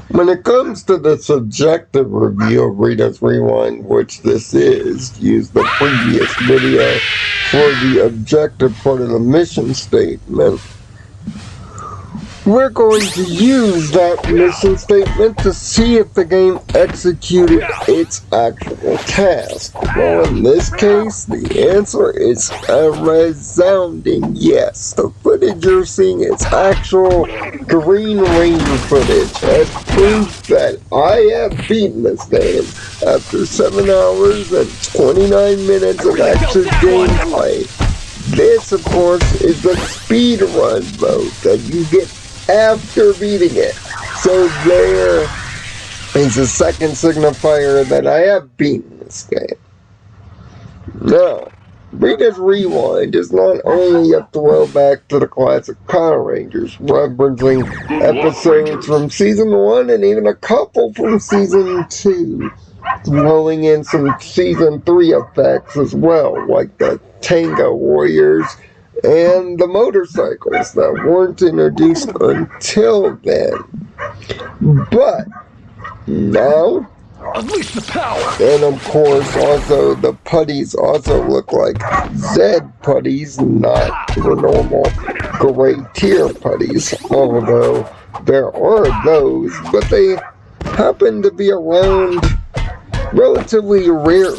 When it comes to the subjective review of Rita's Rewind, which this is, use the previous video for the objective part of the mission statement. We're going to use that mission statement to see if the game executed its actual task. Well, in this case, the answer is a resounding yes. The footage you're seeing is actual Green Ranger footage as proof that I have beaten this game after 7 hours and 29 minutes of active gameplay. This, of course, is the speedrun mode that you get after beating it. So there is a second signifier that I have beaten this game. Now, Rita's Rewind is not only a throwback to the classic Power Rangers, referencing episodes from Season 1 and even a couple from Season 2, throwing in some Season 3 effects as well, like the Tango Warriors and the motorcycles that weren't introduced until then. But now, unleash the power! And of course, also the putties also look like Zed putties, not the normal gray tier putties. Although there are those, but they happen to be around relatively rarely.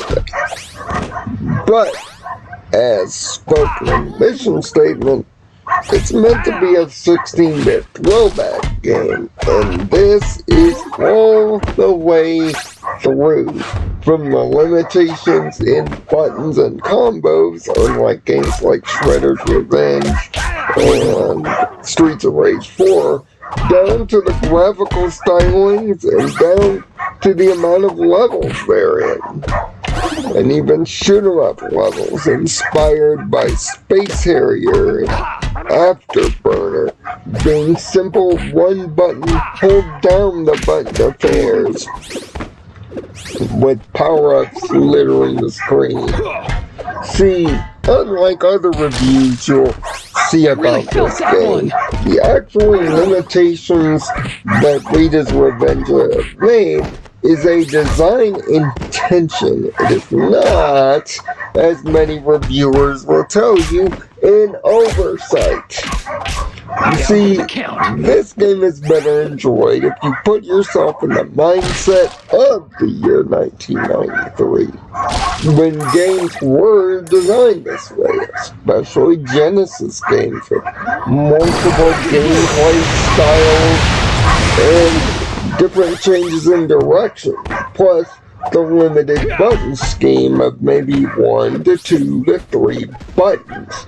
But as spoken in the mission statement, it's meant to be a 16-bit throwback game, and this is all the way through. From the limitations in buttons and combos, unlike games like Shredder's Revenge and Streets of Rage 4, down to the graphical stylings and down to the amount of levels they're in. And even shoot-em-up levels inspired by Space Harrier and Afterburner, being simple one-button hold down the button affairs, with power-ups littering the screen. See, unlike other reviews you'll see about this game, the actual limitations that Rita's Revenge have made is a design intention. It is not, as many reviewers will tell you, an oversight. You see, this game is better enjoyed if you put yourself in the mindset of the year 1993, when games were designed this way, especially Genesis games with multiple gameplay styles and different changes in direction, plus the limited button scheme of maybe 1 to 2 to 3 buttons,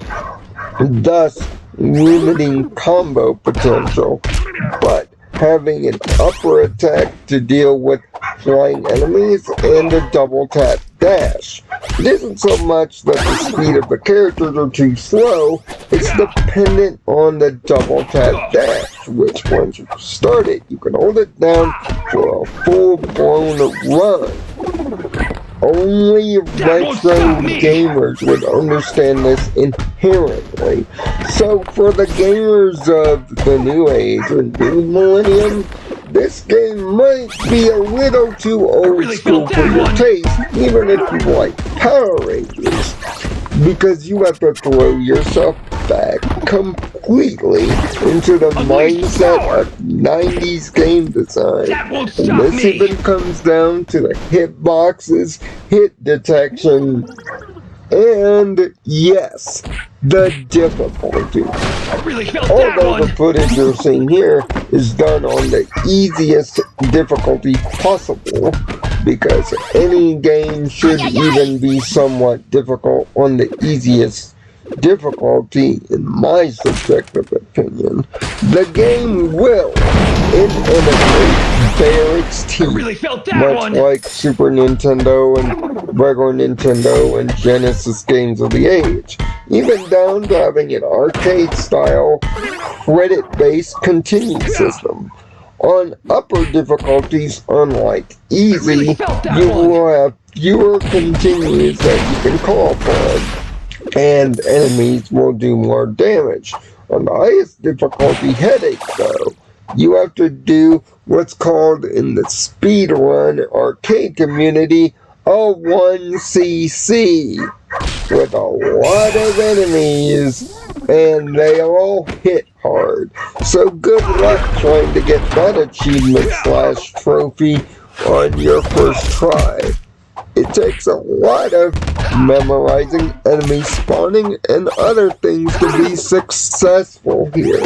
thus limiting combo potential, but having an upper attack to deal with flying enemies and a double tap dash. It isn't so much that the speed of the characters are too slow, it's dependent on the double tap dash, which once you start it, you can hold it down for a full-blown run. Only retro gamers would understand this inherently. So for the gamers of the new age or new millennium, this game might be a little too old school for your taste, even if you like Power Rangers, because you have to throw yourself back completely into the mindset of 90s game design. And this even comes down to the hitboxes, hit detection, and yes, the difficulty. Although the footage you're seeing here is done on the easiest difficulty possible, because any game should even be somewhat difficult on the easiest difficulty, in my subjective opinion. The game will inevitably bear its teeth, much like Super Nintendo and regular Nintendo and Genesis games of the age, even down to having an arcade-style, credit-based continue system. On upper difficulties, unlike easy, you will have fewer continues that you can call upon, and enemies will do more damage. On the highest difficulty, headache, though, you have to do what's called in the speedrun arcade community a 1cc with a lot of enemies, and they all hit hard. So good luck trying to get that achievement / trophy on your first try. It takes a lot of memorizing enemy spawning and other things to be successful here,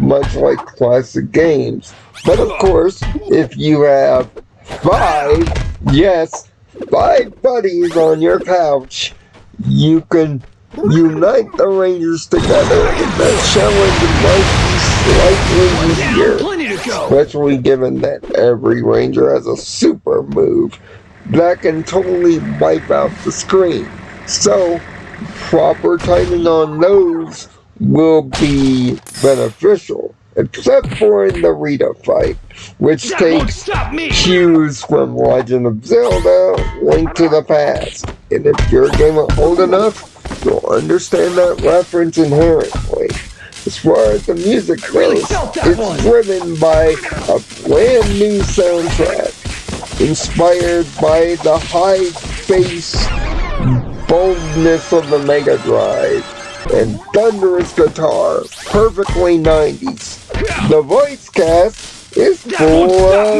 much like classic games. But of course, if you have 5 buddies on your couch, you can unite the Rangers together, and the challenge might be slightly easier, especially given that every Ranger has a super move that can totally wipe out the screen. So, proper timing on those will be beneficial, except for in the Rita fight, which takes cues from Legend of Zelda, Link to the Past. And if you're a gamer old enough, you'll understand that reference inherently. As far as the music goes, it's driven by a brand new soundtrack, inspired by the high bass boldness of the Mega Drive and thunderous guitar, perfectly 90s. The voice cast is full of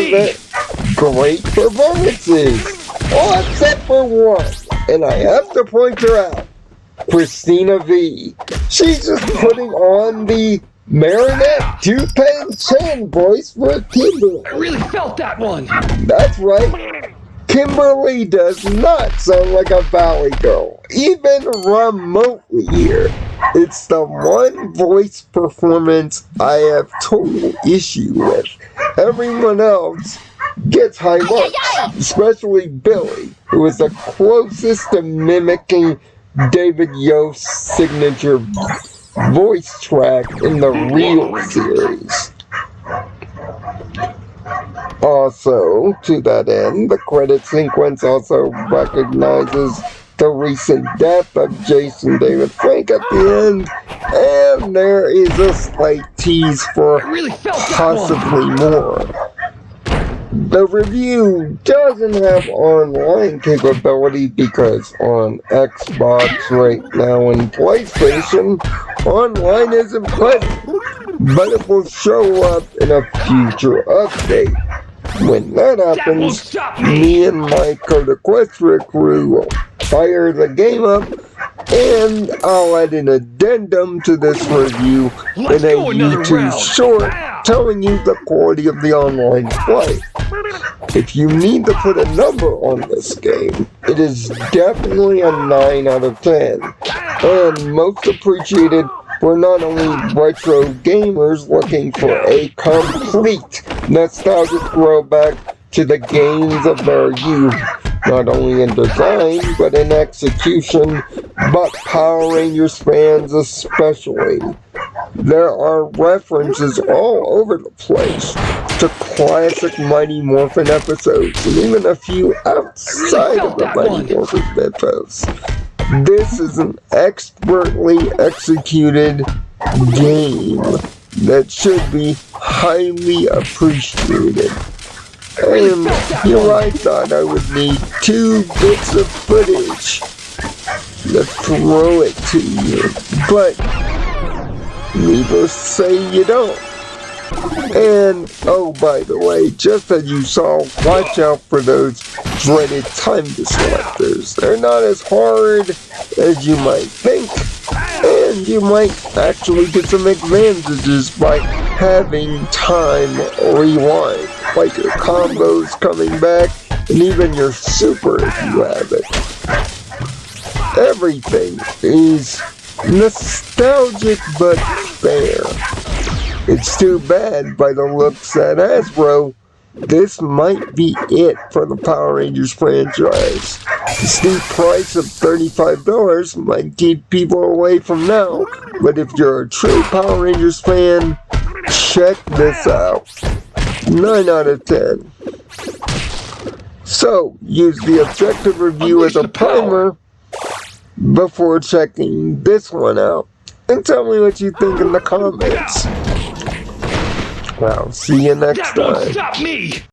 great performances, all except for one, and I have to point her out, Christina V. She's just putting on the Marinette 210 voice for Kimberly. I really felt that one. That's right. Kimberly does not sound like a valley girl, even remotely here. It's the one voice performance I have total issue with. Everyone else gets high marks, especially Billy, who is the closest to mimicking David Yost's signature voice track in the real series. Also, to that end, the credit sequence also recognizes the recent death of Jason David Frank at the end, and there is a slight tease for possibly more. The review doesn't have online capability because on Xbox right now and PlayStation, online isn't present, but it will show up in a future update. When that happens, me and my Kadic crew will fire the game up, and I'll add an addendum to this review in a YouTube short telling you the quality of the online play. If you need to put a number on this game, it is definitely a 9 out of 10, and most appreciated for not only retro gamers looking for a complete nostalgic throwback to the games of their youth, not only in design but in execution, but Power Rangers fans especially. There are references all over the place to classic Mighty Morphin episodes, and even a few outside of the Mighty Morphin mythos. This is an expertly executed game that should be highly appreciated. And here I thought I would need 2 bits of footage to throw it to you, but needless to say you don't. And, oh, by the way, just as you saw, watch out for those dreaded time disruptors. They're not as hard as you might think, and you might actually get some advantages by having time rewind, like your combos coming back, and even your super if you have it. Everything is nostalgic but fair. It's too bad, by the looks at Hasbro, this might be it for the Power Rangers franchise. The steep price of $35 might keep people away from now, but if you're a true Power Rangers fan, check this out. 9 out of 10. So, use the objective review as a primer before checking this one out, and tell me what you think in the comments. I'll see you next That won't time. stop me!